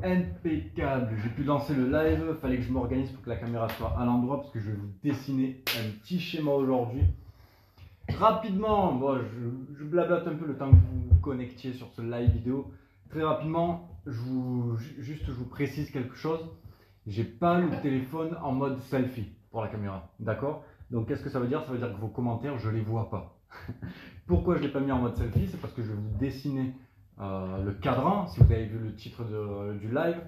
Impeccable, j'ai pu lancer le live, fallait que je m'organise pour que la caméra soit à l'endroit parce que je vais vous dessiner un petit schéma aujourd'hui. Rapidement, bon, je blablate un peu le temps que vous vous connectiez sur ce live vidéo. Très rapidement, je vous précise quelque chose. J'ai pas le téléphone en mode selfie pour la caméra, d'accord? Donc qu'est-ce que ça veut dire? Ça veut dire que vos commentaires, je les vois pas. Pourquoi je l'ai pas mis en mode selfie? C'est parce que je vais vous dessiner le cadran. Si vous avez vu le titre du live,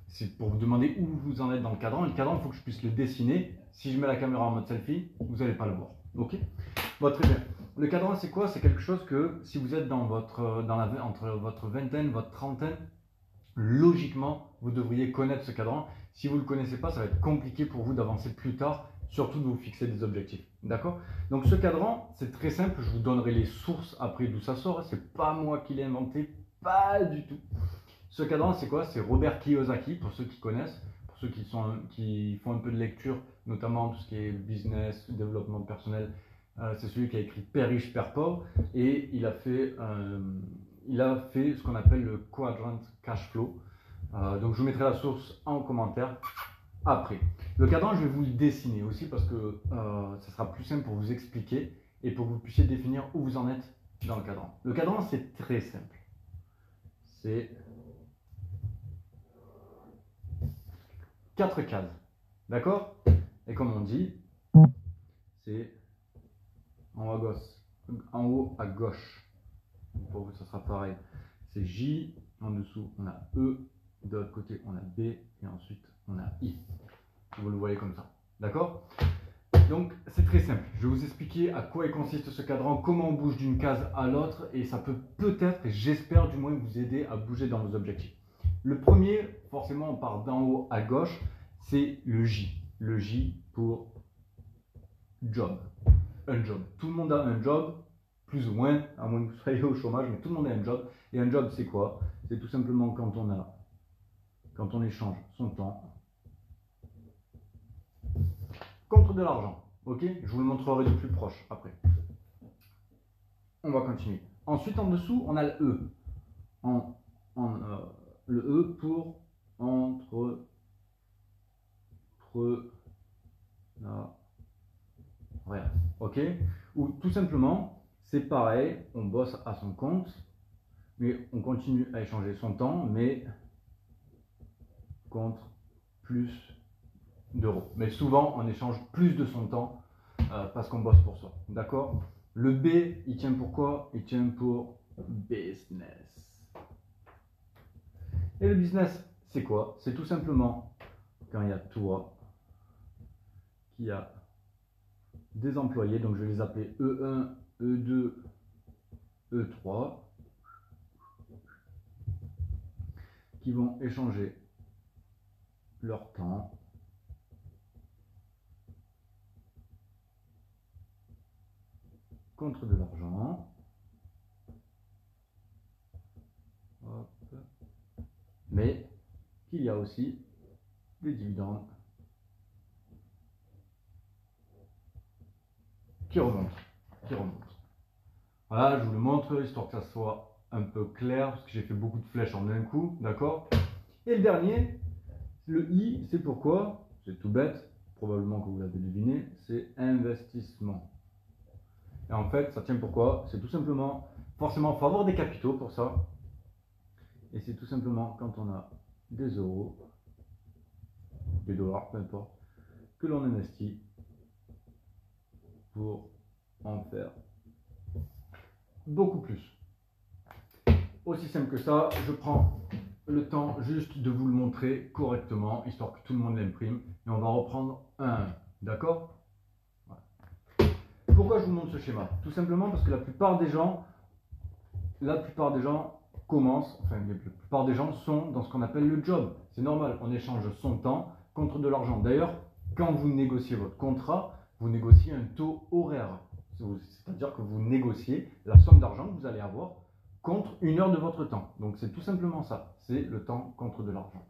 c'est pour vous demander où vous en êtes dans le cadran. Et le cadran, il faut que je puisse le dessiner. Si je mets la caméra en mode selfie, vous n'allez pas le voir. Ok? Bon, très bien. Le cadran, c'est quoi? C'est quelque chose que si vous êtes entre votre vingtaine, votre trentaine, logiquement, vous devriez connaître ce cadran. Si vous ne le connaissez pas, ça va être compliqué pour vous d'avancer plus tard, surtout de vous fixer des objectifs. D'accord? Donc ce cadran, c'est très simple. Je vous donnerai les sources après d'où ça sort. C'est pas moi qui l'ai inventé, pas du tout. Ce cadran, c'est quoi? C'est Robert Kiyosaki, pour ceux qui connaissent, pour ceux qui font un peu de lecture, notamment tout ce qui est business, développement personnel. C'est celui qui a écrit Père riche, Père pauvre, et il a fait ce qu'on appelle le Quadrant Cash Flow. Donc je vous mettrai la source en commentaire après. Le cadran, je vais vous le dessiner aussi parce que ça sera plus simple pour vous expliquer et pour que vous puissiez définir où vous en êtes dans le cadran. Le cadran, c'est très simple. C'est 4 cases, d'accord? Et comme on dit, c'est en haut à gauche. Pour vous, ça sera pareil. C'est J, en dessous, on a E, de l'autre côté, on a B, et ensuite, on a I. Vous le voyez comme ça, d'accord? Donc, c'est très simple. Je vais vous expliquer à quoi il consiste ce cadran, comment on bouge d'une case à l'autre, et ça peut peut-être, et j'espère du moins, vous aider à bouger dans vos objectifs. Le premier, forcément, on part d'en haut à gauche, c'est le J. Le J pour job. Un job. Tout le monde a un job, plus ou moins, à moins que vous soyez au chômage, mais tout le monde a un job. Et un job, c'est quoi? C'est tout simplement quand on échange son temps contre de l'argent. Ok? Je vous le montrerai de plus proche après. On va continuer. Ensuite, en dessous, on a le E. Le E pour rien. Ok? Ou tout simplement, c'est pareil, on bosse à son compte, mais on continue à échanger son temps, mais contre plus d'euros. Mais souvent, on échange plus de son temps parce qu'on bosse pour soi. D'accord? Le B, il tient pour quoi? Il tient pour business. Et le business, c'est quoi? C'est tout simplement quand il y a toi qui a des employés, donc je vais les appeler E1, E2, E3, qui vont échanger leur temps contre de l'argent. Mais qu'il y a aussi des dividendes qui remontent. Voilà, je vous le montre, histoire que ça soit un peu clair, parce que j'ai fait beaucoup de flèches en un coup, d'accord? Et le dernier, le I, c'est pourquoi? C'est tout bête, probablement que vous l'avez deviné, c'est investissement. Et en fait, ça tient pourquoi? C'est tout simplement, forcément, il faut avoir des capitaux pour ça. Et c'est tout simplement quand on a des euros, des dollars, peu importe, que l'on investit pour en faire beaucoup plus. Aussi simple que ça, je prends le temps juste de vous le montrer correctement, histoire que tout le monde l'imprime. Et on va reprendre un, d'accord? Voilà. Pourquoi je vous montre ce schéma? Tout simplement parce que la plupart des gens commencent, enfin la plupart des gens sont dans ce qu'on appelle le job. C'est normal, on échange son temps contre de l'argent. D'ailleurs, quand vous négociez votre contrat, vous négociez un taux horaire. C'est-à-dire que vous négociez la somme d'argent que vous allez avoir contre une heure de votre temps. Donc c'est tout simplement ça, c'est le temps contre de l'argent.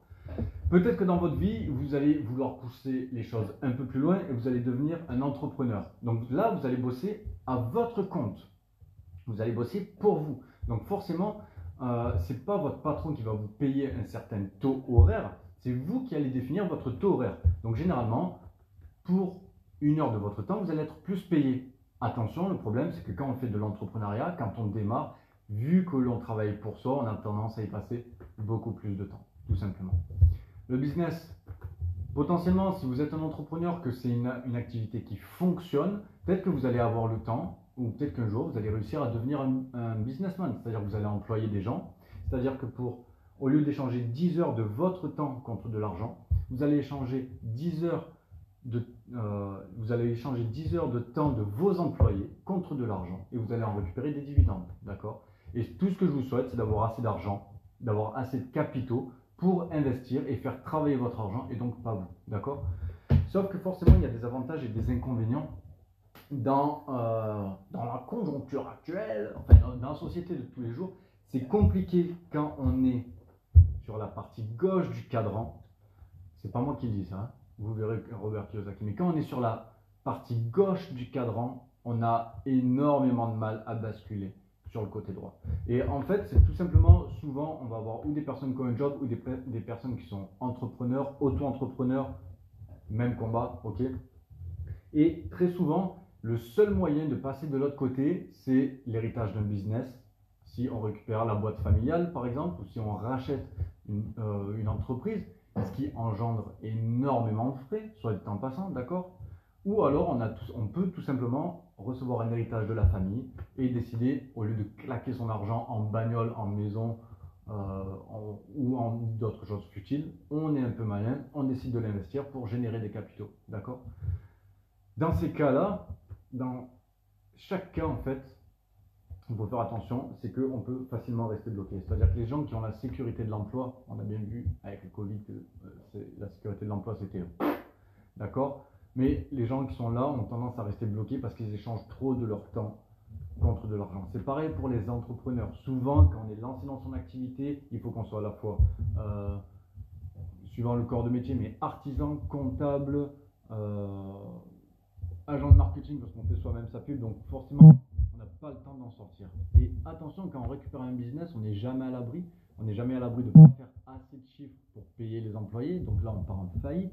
Peut-être que dans votre vie, vous allez vouloir pousser les choses un peu plus loin et vous allez devenir un entrepreneur. Donc là, vous allez bosser à votre compte. Vous allez bosser pour vous. Donc forcément, c'est pas votre patron qui va vous payer un certain taux horaire, c'est vous qui allez définir votre taux horaire. Donc généralement, pour 1 heure de votre temps, vous allez être plus payé. Attention, le problème c'est que quand on fait de l'entrepreneuriat, quand on démarre, vu que l'on travaille pour soi, on a tendance à y passer beaucoup plus de temps, tout simplement. Le business, potentiellement, si vous êtes un entrepreneur, que c'est une activité qui fonctionne, peut-être que vous allez avoir le temps, ou peut-être qu'un jour, vous allez réussir à devenir un businessman. C'est-à-dire que vous allez employer des gens. C'est-à-dire que au lieu d'échanger 10 heures de votre temps contre de l'argent, vous allez échanger 10 heures vous allez échanger 10 heures de temps de vos employés contre de l'argent et vous allez en récupérer des dividendes. D'accord? Et tout ce que je vous souhaite, c'est d'avoir assez d'argent, d'avoir assez de capitaux pour investir et faire travailler votre argent et donc pas vous. D'accord? Sauf que forcément, il y a des avantages et des inconvénients dans la conjoncture actuelle, enfin, dans la société de tous les jours. C'est compliqué quand on est sur la partie gauche du cadran. C'est pas moi qui le dis ça, hein. Vous verrez Robert Kiyosaki. Mais quand on est sur la partie gauche du cadran, on a énormément de mal à basculer sur le côté droit. Et en fait, c'est tout simplement, souvent, on va avoir ou des personnes qui ont un job ou des personnes qui sont entrepreneurs, auto-entrepreneurs, même combat, ok. Et très souvent, le seul moyen de passer de l'autre côté, c'est l'héritage d'un business. Si on récupère la boîte familiale, par exemple, ou si on rachète une entreprise, ce qui engendre énormément de frais, soit dit en passant, d'accord? Ou alors on peut tout simplement recevoir un héritage de la famille et décider, au lieu de claquer son argent en bagnole, en maison ou en d'autres choses futiles, on est un peu malin, on décide de l'investir pour générer des capitaux, d'accord? Dans ces cas-là, dans chaque cas en fait, il faut faire attention, c'est qu'on peut facilement rester bloqué. C'est-à-dire que les gens qui ont la sécurité de l'emploi, on a bien vu avec le Covid que la sécurité de l'emploi c'était d'accord, mais les gens qui sont là ont tendance à rester bloqués parce qu'ils échangent trop de leur temps contre de l'argent. C'est pareil pour les entrepreneurs. Souvent, quand on est lancé dans son activité, il faut qu'on soit à la fois, suivant le corps de métier, mais artisan, comptable, agent de marketing parce qu'on fait soi-même sa pub, donc forcément on n'a pas le temps d'en sortir. Et attention, quand on récupère un business, on n'est jamais à l'abri. On n'est jamais à l'abri de ne pas faire assez de chiffres pour payer les employés, donc là on part en faillite.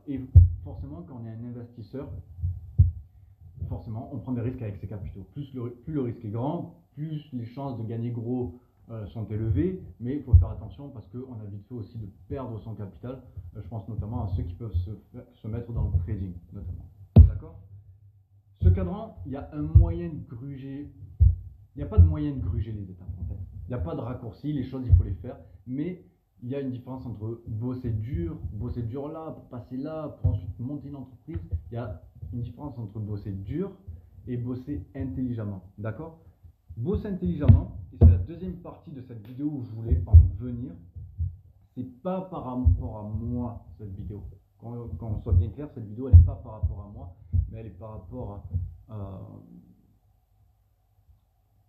Et forcément, quand on est un investisseur, forcément on prend des risques avec ses capitaux. Plus le risque est grand, plus les chances de gagner gros sont élevées, mais il faut faire attention parce qu'on a vite fait aussi de perdre son capital. Je pense notamment à ceux qui peuvent se mettre dans le trading, notamment. D'accord? Ce cadran, il y a un moyen de gruger. Il n'y a pas de moyen de gruger les étapes en fait. Il n'y a pas de raccourci, les choses il faut les faire, mais il y a une différence entre bosser dur là, pour passer là, pour ensuite monter une entreprise. Il y a une différence entre bosser dur et bosser intelligemment. D'accord? Bosser intelligemment, et c'est la deuxième partie de cette vidéo où je voulais en venir, c'est pas par rapport à moi cette vidéo. Quand on soit bien clair, cette vidéo elle n'est pas par rapport à moi, mais elle est par rapport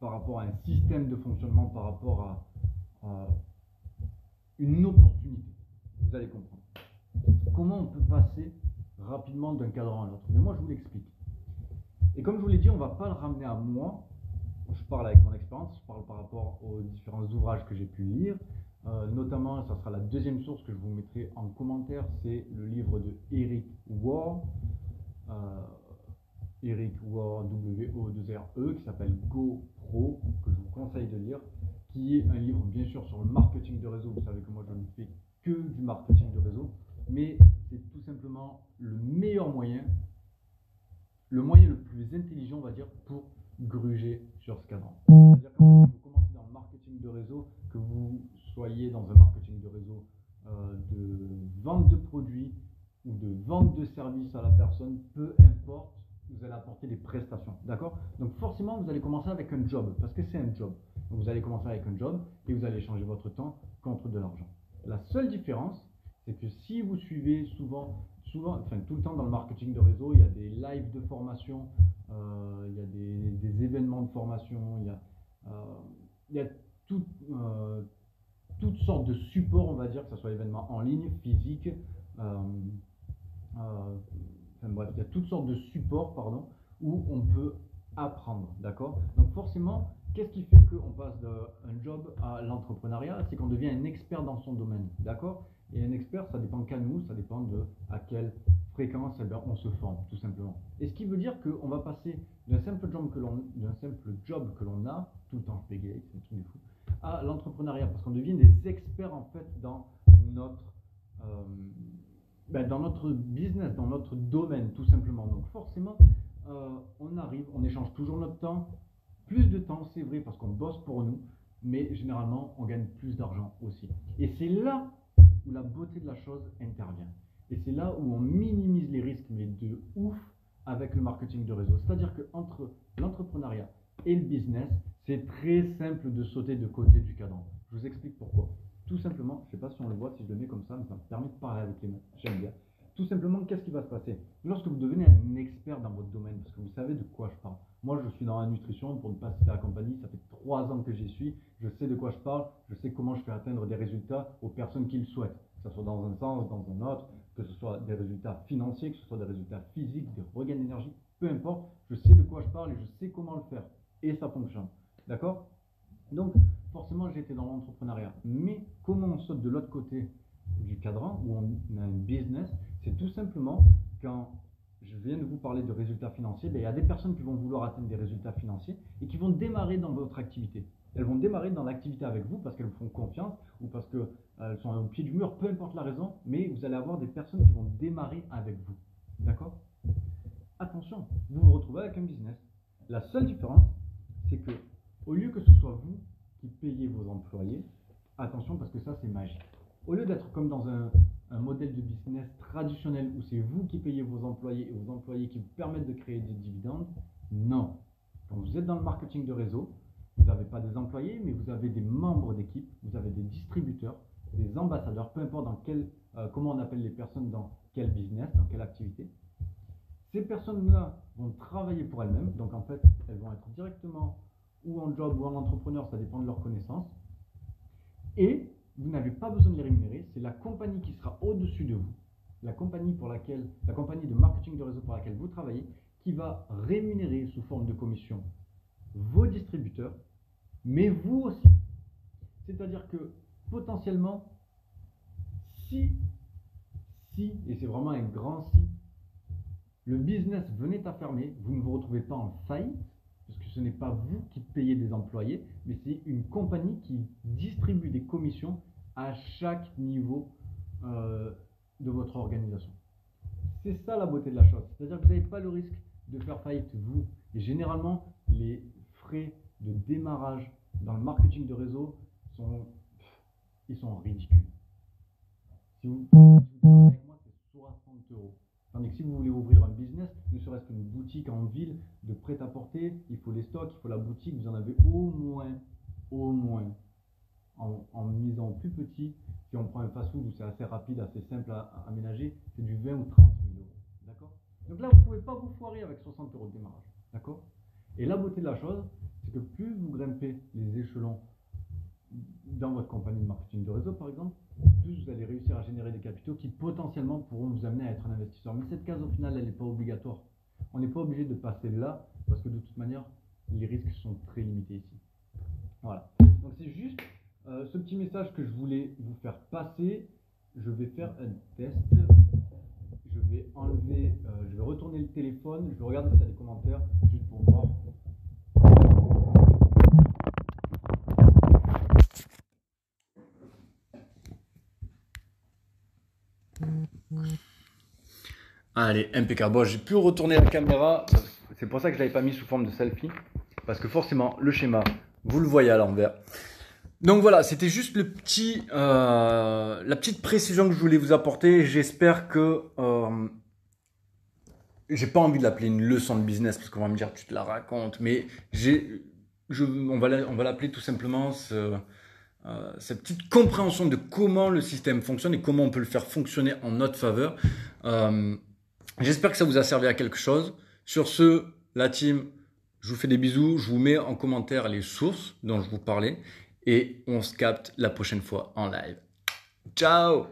à un système de fonctionnement, par rapport à une opportunité. Vous allez comprendre. Comment on peut passer rapidement d'un cadran à l'autre. Mais moi je vous l'explique. Et comme je vous l'ai dit, on ne va pas le ramener à moi. Je parle avec mon expérience, je parle par rapport aux différents ouvrages que j'ai pu lire. Notamment, ça sera la deuxième source que je vous mettrai en commentaire, c'est le livre de Eric Worre, Eric Worre, W-O-2-R-E, qui s'appelle Go Pro, que je vous conseille de lire, qui est un livre bien sûr sur le marketing de réseau. Vous savez que moi je ne fais que du marketing de réseau, mais c'est tout simplement le meilleur moyen, le moyen le plus intelligent, on va dire, pour gruger sur ce cadran. C'est-à-dire que quand vous commencez dans le marketing de réseau, que vous soyez dans un marketing de réseau de vente de produits ou de vente de services à la personne, peu importe, vous allez apporter des prestations, d'accord? Donc forcément, vous allez commencer avec un job, parce que c'est un job. Donc vous allez commencer avec un job et vous allez échanger votre temps contre de l'argent. La seule différence, c'est que si vous suivez enfin tout le temps dans le marketing de réseau, il y a des lives de formation, il y a des événements de formation, il y a toutes sortes de supports, on va dire, que ce soit événements en ligne, physique, enfin bref, il y a toutes sortes de supports, pardon, où on peut apprendre, d'accord? Donc forcément, Qu'est-ce qui fait qu'on passe d'un job à l'entrepreneuriat? C'est qu'on devient un expert dans son domaine, d'accord? Et un expert, ça dépend qu'à nous, ça dépend de à quelle fréquence on se forme, tout simplement. Et ce qui veut dire qu'on va passer d'un simple job que l'on a, tout le temps payé, c'est un truc de fou, à l'entrepreneuriat, parce qu'on devient des experts en fait notre, euh, dans notre business, dans notre domaine, tout simplement. Donc forcément, on échange toujours notre temps. Plus de temps, c'est vrai, parce qu'on bosse pour nous, mais généralement, on gagne plus d'argent aussi. Et c'est là où la beauté de la chose intervient. Et c'est là où on minimise les risques, mais de ouf, avec le marketing de réseau. C'est-à-dire qu'entre l'entrepreneuriat et le business, c'est très simple de sauter de côté du cadran. Je vous explique pourquoi. Tout simplement, je ne sais pas si on le voit, si je le mets comme ça, mais ça me permet de parler avec les mains. J'aime bien. Tout simplement, qu'est-ce qui va se passer? Lorsque vous devenez un expert dans votre domaine, parce que vous savez de quoi je parle. Moi, je suis dans la nutrition, pour ne pas citer la compagnie, ça fait 3 ans que j'y suis, je sais de quoi je parle, je sais comment je fais atteindre des résultats aux personnes qui le souhaitent, que ce soit dans un sens, dans un autre, que ce soit des résultats financiers, que ce soit des résultats physiques, des regains d'énergie, peu importe, je sais de quoi je parle et je sais comment le faire. Et ça fonctionne. D'accord? Donc, forcément, j'ai été dans l'entrepreneuriat. Mais comment on saute de l'autre côté du cadran, où on a un business? C'est tout simplement quand je viens de vous parler de résultats financiers, il y a des personnes qui vont vouloir atteindre des résultats financiers et qui vont démarrer dans votre activité. Elles vont démarrer dans l'activité avec vous parce qu'elles vous font confiance ou parce qu'elles sont au pied du mur, peu importe la raison, mais vous allez avoir des personnes qui vont démarrer avec vous. D'accord? Attention, vous vous retrouvez avec un business. La seule différence, c'est que au lieu que ce soit vous qui payez vos employés, attention parce que ça c'est magique. Au lieu d'être comme dans un modèle de business traditionnel où c'est vous qui payez vos employés et vos employés qui vous permettent de créer des dividendes, non. Quand vous êtes dans le marketing de réseau, vous n'avez pas des employés, mais vous avez des membres d'équipe, vous avez des distributeurs, des ambassadeurs, peu importe comment on appelle les personnes dans quel business, dans quelle activité. Ces personnes-là vont travailler pour elles-mêmes, donc en fait, elles vont être directement ou en job ou en entrepreneur, ça dépend de leurs connaissances. Et vous n'avez pas besoin de les rémunérer, c'est la compagnie qui sera au-dessus de vous, la compagnie de marketing de réseau pour laquelle vous travaillez, qui va rémunérer sous forme de commission vos distributeurs, mais vous aussi. C'est-à-dire que potentiellement, si, et c'est vraiment un grand si, le business venait à fermer, vous ne vous retrouvez pas en faillite, parce que ce n'est pas vous qui payez des employés, mais c'est une compagnie qui distribue des commissions à chaque niveau de votre organisation. C'est ça la beauté de la chose. C'est-à-dire que vous n'avez pas le risque de faire faillite vous. Et généralement, les frais de démarrage dans le marketing de réseau sont ridicules. Si vous parlez avec moi, c'est 60 euros. Tandis que si vous voulez ouvrir un business, ne serait-ce qu'une boutique en ville de prêt-à-porter, il faut les stocks, il faut la boutique, vous en avez au moins, en misant plus petit, si on prend un fast-food où c'est assez rapide, assez simple à aménager, c'est du 20 ou 30 000 euros. D'accord? Donc là, vous ne pouvez pas vous foirer avec 60 euros de démarrage. D'accord? Et la beauté de la chose, c'est que plus vous grimpez les échelons dans votre compagnie de marketing de réseau, par exemple, plus vous allez réussir à générer des capitaux qui potentiellement pourront vous amener à être un investisseur. Mais cette case, au final, elle n'est pas obligatoire. On n'est pas obligé de passer là, parce que de toute manière, les risques sont très limités ici. Voilà. Donc c'est juste ce petit message que je voulais vous faire passer. Je vais faire un test. Je vais retourner le téléphone. Je vais regarder s'il y a des commentaires, juste pour voir. Allez, impeccable. Bon, j'ai pu retourner la caméra. C'est pour ça que je ne l'avais pas mis sous forme de selfie. Parce que forcément, le schéma, vous le voyez à l'envers. Donc voilà, c'était juste la petite précision que je voulais vous apporter. J'espère que... j'ai pas envie de l'appeler une leçon de business parce qu'on va me dire tu te la racontes. Mais on va l'appeler tout simplement cette petite compréhension de comment le système fonctionne et comment on peut le faire fonctionner en notre faveur. J'espère que ça vous a servi à quelque chose. Sur ce, la team, je vous fais des bisous. Je vous mets en commentaire les sources dont je vous parlais. Et on se capte la prochaine fois en live. Ciao!